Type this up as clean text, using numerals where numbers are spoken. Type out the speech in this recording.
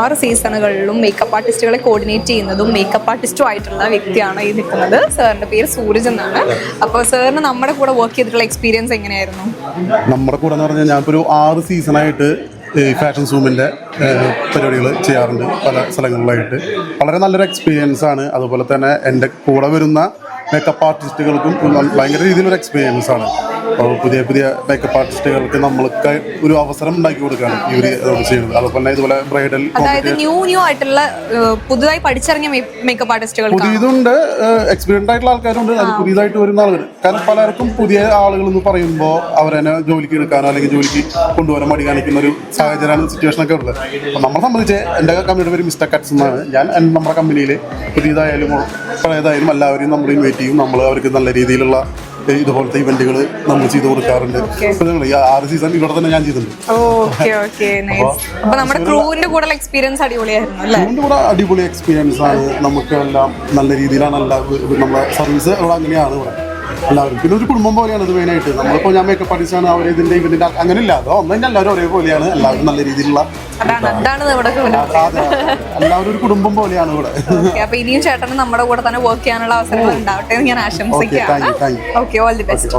6 സീസണുകളിലും makeup ആർട്ടിസ്റ്റുകളെ coordinate ചെയ്യുന്നതും makeup ആർട്ടിസ്റ്റും ആയിട്ടുള്ള വ്യക്തിയാണ് ഈ നിൽക്കുന്നത്. സാറിന്റെ പേര് സൂരജ് എന്നാണ്. അപ്പോൾ സാറിന് നമ്മുടെ കൂടെ വർക്ക് ചെയ്തിട്ടുള്ള എക്സ്പീരിയൻസ് എങ്ങനെയായിരുന്നു? നമ്മുടെ കൂടെ എന്ന് പറഞ്ഞാൽ ഞാനിപ്പോൾ ഒരു 6 സീസണായിട്ട് ഫാഷൻ സൂമിൻ്റെ പരിപാടികൾ ചെയ്യാറുണ്ട് പല സ്ഥലങ്ങളിലായിട്ട്. വളരെ നല്ലൊരു എക്സ്പീരിയൻസ് ആണ്. അതുപോലെ തന്നെ എൻ്റെ കൂടെ വരുന്ന മേക്കപ്പ് ആർട്ടിസ്റ്റുകൾക്കും ഭയങ്കര രീതിയിലൊരു എക്സ്പീരിയൻസ് ആണ്. അപ്പോൾ പുതിയ പുതിയ മേക്കപ്പ് ആർട്ടിസ്റ്റുകൾക്ക് നമ്മൾക്ക് ഒരു അവസരം ഉണ്ടാക്കി കൊടുക്കുകയാണ് ഇവർ ചെയ്യുന്നത്. അതുപോലെ ഇതുപോലെ ബ്രൈഡൽ, അതായത് ന്യൂ ആയിട്ടുള്ള പുതുതായി പഠിച്ചിറങ്ങിയ മേക്കപ്പ് ആർട്ടിസ്റ്റുകൾ, പുതിയതുണ്ട്, എക്സ്പീരിയൻഡ് ആയിട്ടുള്ള ആൾക്കാരുണ്ട്, അത് പുതിയതായിട്ട് വരുന്ന ആളുകൾ. കാരണം പലർക്കും പുതിയ ആളുകൾ എന്ന് പറയുമ്പോൾ അവരെന്നെ ജോലിക്ക് എടുക്കാനോ അല്ലെങ്കിൽ ജോലിക്ക് കൊണ്ടുപോകാനോ മടി കാണിക്കുന്ന ഒരു സാഹചര്യമാണ്, സിറ്റുവേഷനൊക്കെ ഉള്ളത്. അപ്പോൾ നമ്മളെ സംബന്ധിച്ച് എൻ്റെ കമ്പനിയുടെ പേര് മിസ്റ്റർ കട്ട്സ് എന്നാണ്. ഞാൻ നമ്മുടെ കമ്പനിയിൽ പുതിയതായാലും പഴയതായാലും എല്ലാവരെയും നമ്മൾ ഇൻവൈറ്റ് ചെയ്യും. നമ്മൾ അവർക്ക് നല്ല രീതിയിലുള്ള ഇതുപോലത്തെ ഇവന്റുകൾ നമ്മൾ ചെയ്ത് കൊടുക്കാറുണ്ട്. ഈ 6 സീസൺ ഇവിടെ തന്നെ ഞാൻ ചെയ്തിട്ടുണ്ട്. നമ്മുടെ ക്രൂവിന്റെ കൂടെ എക്സ്പീരിയൻസ് അടിപൊളിയായിരുന്നു അല്ലേ? ക്രൂവിന്റെ കൂടെ അടിപൊളി എക്സ്പീരിയൻസ് ആണ്. നമുക്ക് എല്ലാം നല്ല രീതിയിലാണ് നമ്മുടെ സർവീസ് ഇവിടെ അങ്ങനെയാണ് ഇവിടെ എല്ലാവരും. പിന്നെ ഒരു കുടുംബം പോലെയാണ് ഇത് മെയിനായിട്ട്. നമ്മളിപ്പോൾ ഞാൻ മേക്കപ്പ് ആർട്ടിസ്റ്റാണ്, അവർ ഇതിന്റെ ഇവന്റിന്റെ അങ്ങനെ ഇല്ല. അതോ ഒന്നും എല്ലാവരും ഒരേപോലെയാണ്. എല്ലാവരും നല്ല രീതിയിലുള്ള എല്ലാവരും ഒരു കുടുംബം പോലെയാണ് ഇവിടെ. അപ്പൊ ഇനിയും ചേട്ടന് നമ്മുടെ കൂടെ തന്നെ വർക്ക് ചെയ്യാനുള്ള അവസരങ്ങൾ ഉണ്ടാവട്ടെ എന്ന് ഞാൻ ആശംസിക്കാം. Okay, all the best.